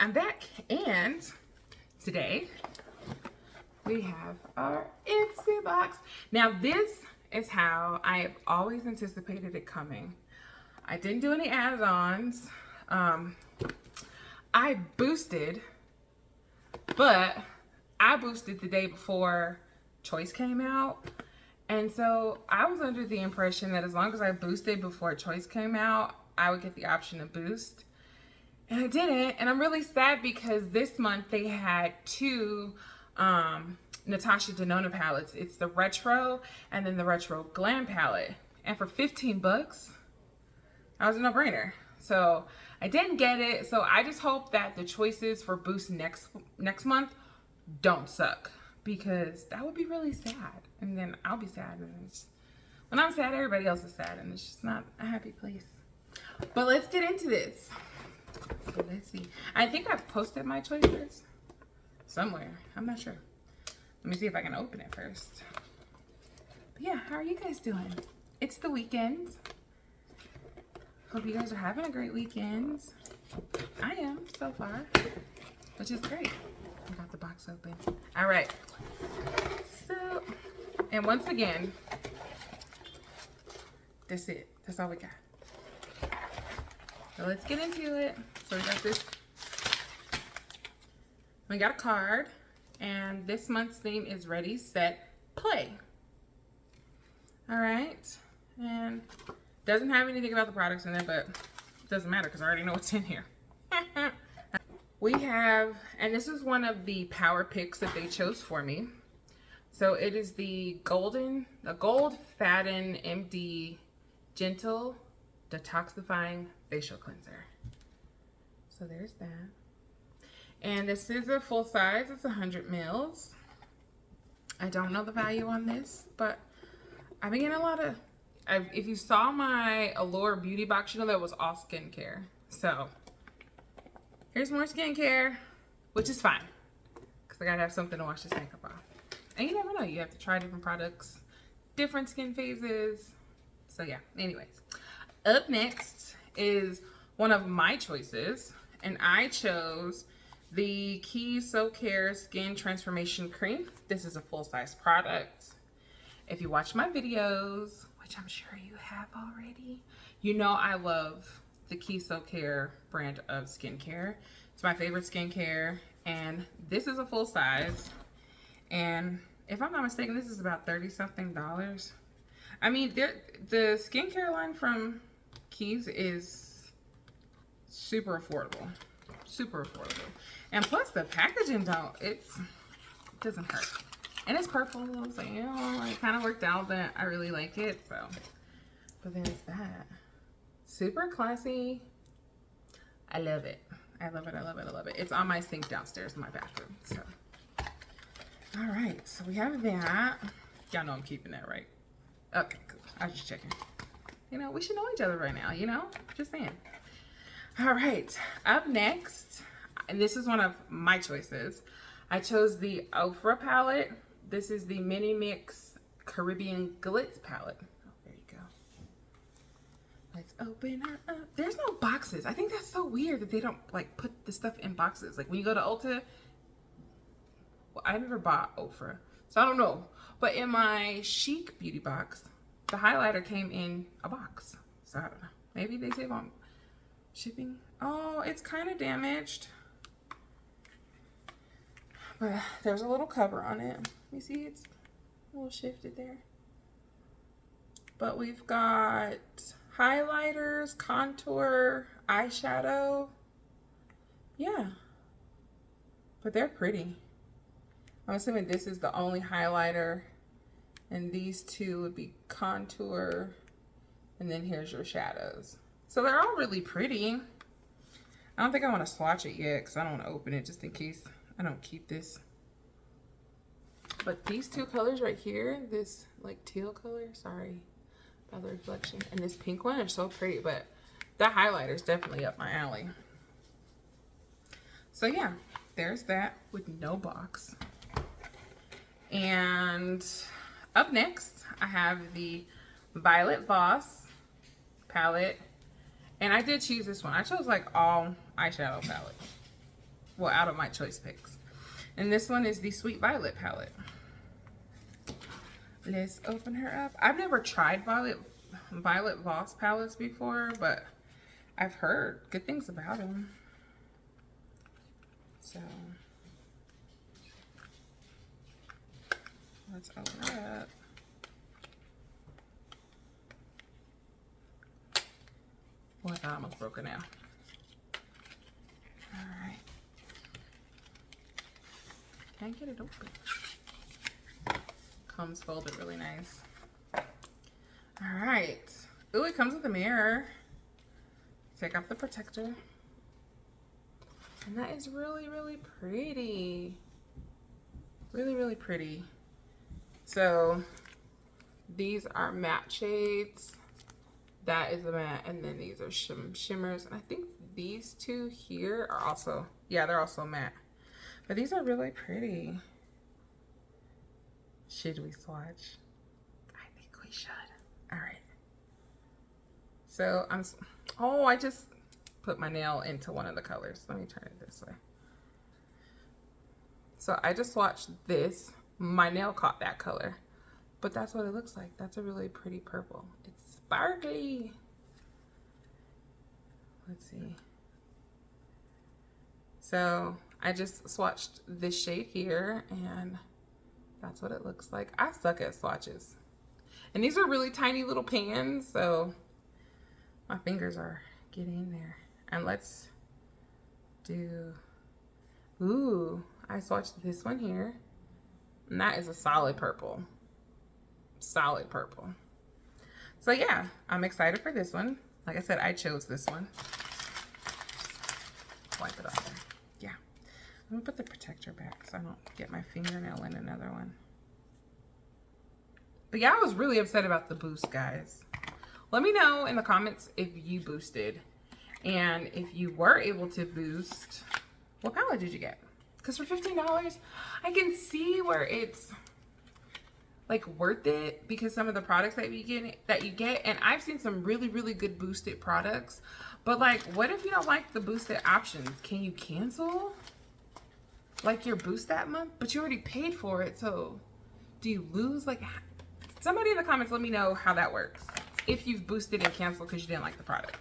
I'm back, and today we have our Ipsy box. Now this is how I have always anticipated it coming. I didn't do any add-ons. I boosted, but I boosted the day before Choice came out. And so I was under the impression that as long as I boosted before Choice came out, I would get the option to boost. And I didn't, and I'm really sad because this month they had two Natasha Denona palettes. It's the Retro and then the Retro Glam palette. And for 15 bucks, that was a no-brainer. So I didn't get it, so I just hope that the choices for Boost next month don't suck, because that would be really sad. And then I'll be sad, and when I'm sad, everybody else is sad, and it's just not a happy place. But let's get into this. So let's see. I think I've posted my choices somewhere. I'm not sure. Let me see if I can open it first. But yeah, how are you guys doing? It's the weekend. Hope you guys are having a great weekend. I am so far, which is great. I got the box open. All right. So, and once again, that's it. That's all we got. So let's get into it. So we got this. We got a card, and this month's theme is Ready, Set, Play. All right, and doesn't have anything about the products in there, but it doesn't matter because I already know what's in here. We have, and this is one of the power picks that they chose for me. So it is the Gold Fatten MD Gentle Detoxifying Facial Cleanser. So there's that. And this is a full size. It's 100 mils. I don't know the value on this, but I've been getting a lot of, if you saw my Allure beauty box, you know that was all skincare. So here's more skincare, which is fine, because I gotta have something to wash this makeup off. And you never know, you have to try different products, different skin phases. So yeah, anyways. Up next is one of my choices, and I chose the Key So Care Skin Transformation Cream. This is a full-size product. If you watch my videos, which I'm sure you have already, you know I love the Key So Care brand of skincare. It's my favorite skincare, and this is a full size. And if I'm not mistaken, this is about $30-something. I mean, the skincare line from Keys is super affordable. Super affordable. And plus the packaging it doesn't hurt. And it's purple, so you know, it kind of worked out that I really like it. So, but there's that. Super classy. I love it. I love it. I love it. I love it. It's on my sink downstairs in my bathroom. So, all right. So we have that. Y'all know I'm keeping that, right? Okay, cool. I was just checking. You know, we should know each other right now, you know? Just saying. All right. Up next, and this is one of my choices. I chose the Ofra palette. This is the Mini Mix Caribbean Glitz palette. Oh, there you go. Let's open her up. There's no boxes. I think that's so weird that they don't like put the stuff in boxes. Like when you go to Ulta, well, I never bought Ofra, so I don't know. But in my Chic beauty box, the highlighter came in a box. So I don't know. Maybe they save on shipping. Oh, it's kind of damaged. But there's a little cover on it. You see it's a little shifted there. But we've got highlighters, contour, eyeshadow. Yeah. But they're pretty. I'm assuming this is the only highlighter, and these two would be contour, and then here's your shadows. So they're all really pretty. I don't think I want to swatch it yet because I don't want to open it just in case I don't keep this. But these two colors right here, this like teal color, sorry about the reflection, and this pink one are so pretty, but that highlighter is definitely up my alley. So yeah, there's that with no box. And up next, I have the Violet Voss palette. And I did choose this one. I chose like all eyeshadow palettes. well, out of my choice picks. And this one is the Sweet Violet palette. Let's open her up. I've never tried Violet Voss palettes before, but I've heard good things about them. So let's open it up. Boy, I almost broke it now. All right. Can't get it open. Comes folded really nice. All right. Ooh, it comes with a mirror. Take off the protector. And that is really, really pretty. Really, really pretty. So these are matte shades. That is a matte, and then these are shimmers. And I think these two here are also, yeah, they're also matte. But these are really pretty. Should we swatch? I think we should. All right. So I just put my nail into one of the colors. Let me turn it this way. So I just swatched this. My nail caught that color, but that's what it looks like. That's a really pretty purple. It's sparkly. Let's see. So I just swatched this shade here, and that's what it looks like. I suck at swatches. And these are really tiny little pans, so my fingers are getting in there. And let's do, ooh, I swatched this one here. And that is a solid purple. Solid purple. So yeah, I'm excited for this one. Like I said, I chose this one. Wipe it off there. Yeah. I'm gonna put the protector back so I don't get my fingernail in another one. But yeah, I was really upset about the boost, guys. Let me know in the comments if you boosted. And if you were able to boost, what palette did you get? Because for $15, I can see where it's like worth it, because some of the products that you get, and I've seen some really, really good boosted products. But like, what if you don't like the boosted options? Can you cancel like your boost that month? But you already paid for it, so do you lose? Like, somebody in the comments, let me know how that works. If you've boosted and canceled because you didn't like the product.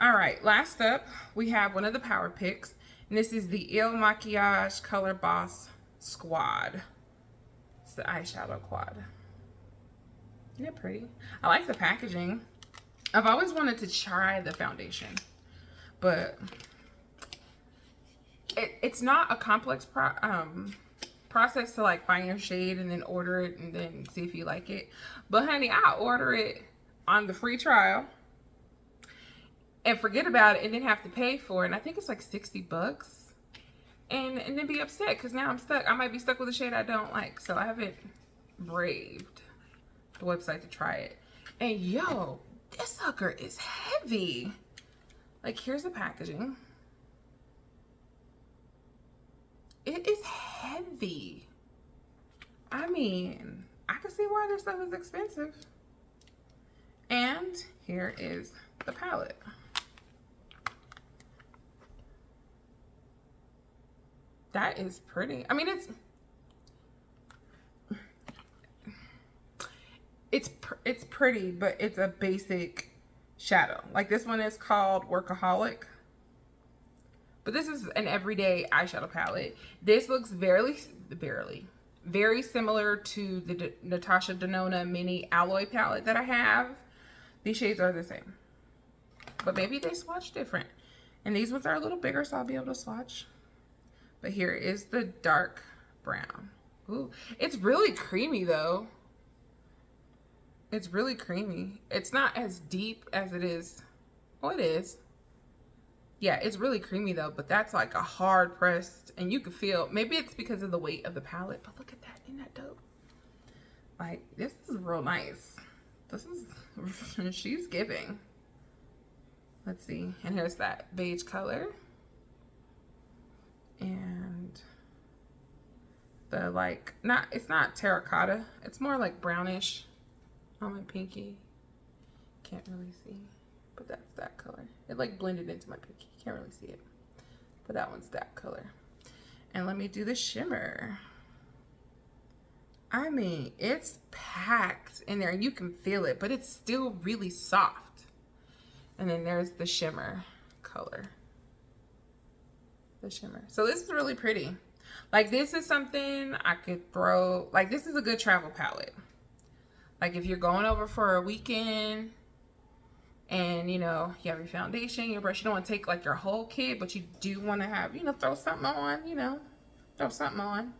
All right, last up, we have one of the power picks. And this is the Il Makiage Color Boss Squad. It's the eyeshadow quad. Isn't it pretty? I like the packaging. I've always wanted to try the foundation, but it's not a complex process to like find your shade and then order it and then see if you like it. But honey, I order it on the free trial and forget about it and then have to pay for it. And I think it's like 60 bucks. And then be upset because now I'm stuck. I might be stuck with a shade I don't like. So I haven't braved the website to try it. And yo, this sucker is heavy. Like, here's the packaging. It is heavy. I mean, I can see why this stuff is expensive. And here is the palette. That is pretty. I mean, it's pretty, but it's a basic shadow. Like, this one is called Workaholic. But this is an everyday eyeshadow palette. This looks very similar to the Natasha Denona Mini Alloy palette that I have. These shades are the same, but maybe they swatch different. And these ones are a little bigger, so I'll be able to swatch. But here is the dark brown. Ooh, it's really creamy though. It's really creamy. It's not as deep as it is. Oh, it is. Yeah, it's really creamy though, but that's like a hard pressed, and you can feel, maybe it's because of the weight of the palette, but look at that, isn't that dope? Like, this is real nice. This is, she's giving. Let's see, and here's that beige color. And the like, it's not terracotta, it's more like brownish on my pinky. Can't really see, but that's that color. It like blended into my pinky. Can't really see it, but that one's that color. And let me do the shimmer. I mean, it's packed in there and you can feel it, but it's still really soft. And then there's the shimmer color. The shimmer. So this is really pretty. Like, this is something I could throw, like, this is a good travel palette. Like, if you're going over for a weekend and, you know, you have your foundation, your brush, you don't want to take like your whole kit, but you do want to have, you know, throw something on, you know, throw something on.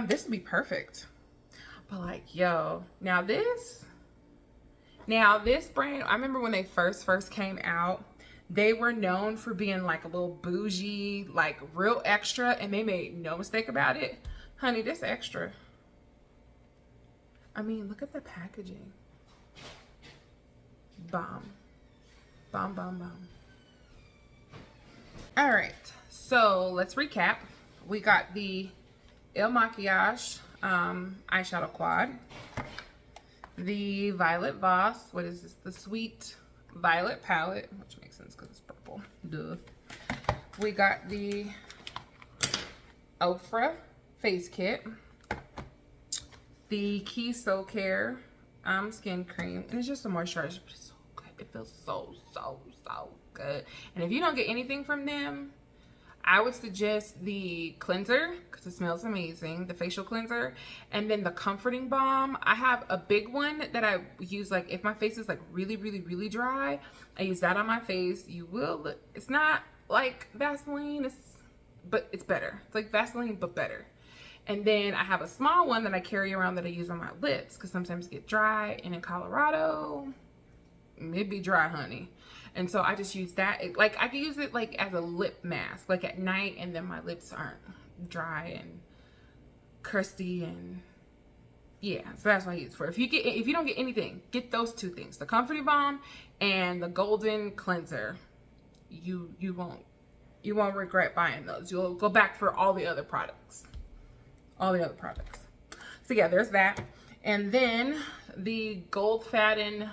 This would be perfect. But like, yo, now this brand, I remember when they first came out, they were known for being like a little bougie, like real extra, and they made no mistake about it. Honey, this extra. I mean, look at the packaging. Bomb. Bomb, bomb, bomb. All right, so let's recap. We got the Il Makiage eyeshadow quad. The Violet Voss, what is this? The Sweet Violet palette, which makes sense because it's purple. Duh. We got the Ofra face kit. The Key Soul Care skin cream. And it's just a moisturizer, but it's so good. It feels so good. And if you don't get anything from them, I would suggest the cleanser because it smells amazing, the facial cleanser, and then the comforting balm. I have a big one that I use, like if my face is like really dry, I use that on my face. You will look, it's not like Vaseline, but it's better. It's like Vaseline but better. And then I have a small one that I carry around that I use on my lips because sometimes it get dry, and in Colorado it be dry, honey. And so I just use that. Like, I can use it like as a lip mask, like at night, and then my lips aren't dry and crusty, and yeah, so that's what I use it for. If you don't get anything, get those two things, the comforting balm and the golden cleanser. You won't regret buying those. You'll go back for all the other products. So yeah, there's that. And then the Gold Faden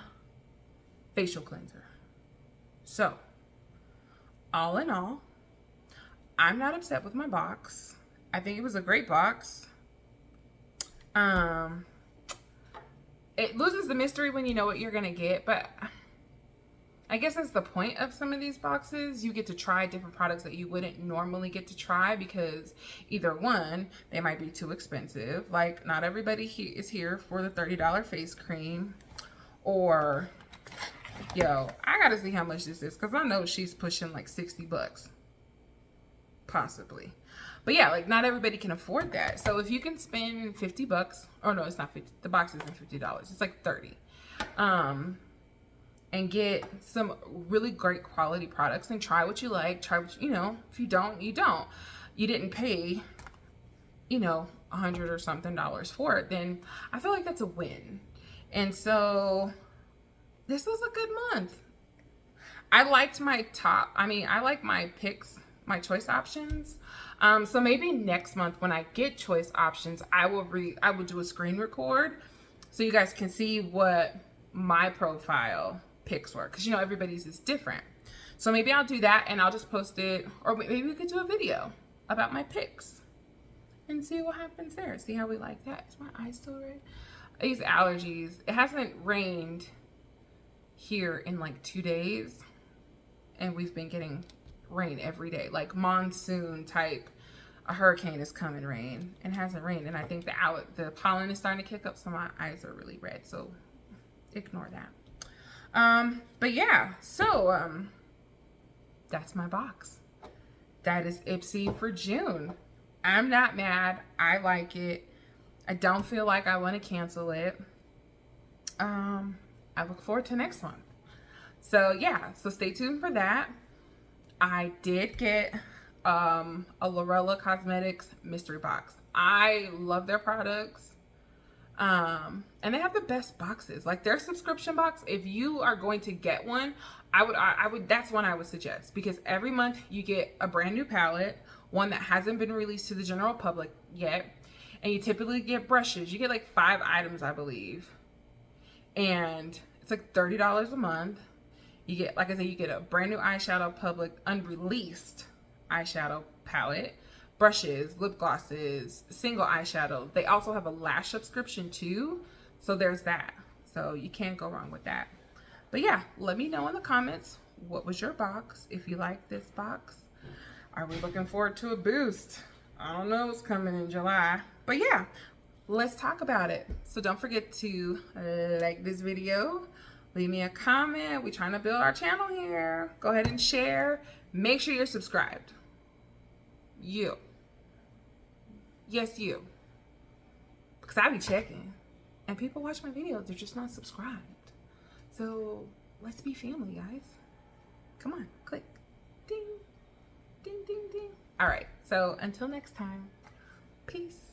facial cleanser. So, all in all, I'm not upset with my box. I think it was a great box. It loses the mystery when you know what you're gonna get, but I guess that's the point of some of these boxes. You get to try different products that you wouldn't normally get to try because either one, they might be too expensive. Like, not everybody is here for the $30 face cream, or yo, I gotta see how much this is because I know she's pushing like 60 bucks. Possibly. But yeah, like not everybody can afford that. So if you can spend 50 bucks, or no, it's not 50. The box isn't $50. It's like 30. And get some really great quality products and try what you like. Try what, you know, if you don't, you don't. You didn't pay, you know, $100 or something for it, then I feel like that's a win. And so this was a good month. I liked my I like my picks, my choice options. So maybe next month when I get choice options, I will do a screen record so you guys can see what my profile picks were, because you know everybody's is different. So maybe I'll do that and I'll just post it, or maybe we could do a video about my picks and see what happens there. See how we like that. Is my eye still red? These allergies. It hasn't rained here in like 2 days, and we've been getting rain every day, like monsoon type. A hurricane is coming, rain, and hasn't rained, and I think the pollen is starting to kick up, so my eyes are really red, so ignore that. But yeah, so that's my box. That is Ipsy for June. I'm not mad. I like it. I don't feel like I want to cancel it. I look forward to next month. So yeah, so stay tuned for that. I did get a Lorella Cosmetics mystery box. I love their products. And they have the best boxes. Like their subscription box, if you are going to get one, I would that's one I would suggest, because every month you get a brand new palette, one that hasn't been released to the general public yet, and you typically get brushes. You get like 5 items, I believe, and it's like $30 a month. You get, like I said, you get a brand new eyeshadow public unreleased eyeshadow palette, brushes, lip glosses, single eyeshadow. They also have a lash subscription too, so there's that. So you can't go wrong with that. But yeah, let me know in the comments, what was your box? If you like this box, are we looking forward to a boost? I don't know what's coming in July, but yeah, let's talk about it. So don't forget to like this video, leave me a comment. We're trying to build our channel here. Go ahead and share. Make sure you're subscribed. You. Yes, you. Because I be checking. And people watch my videos, they're just not subscribed. So let's be family, guys. Come on, click. Ding, ding, ding, ding. All right, so until next time, peace.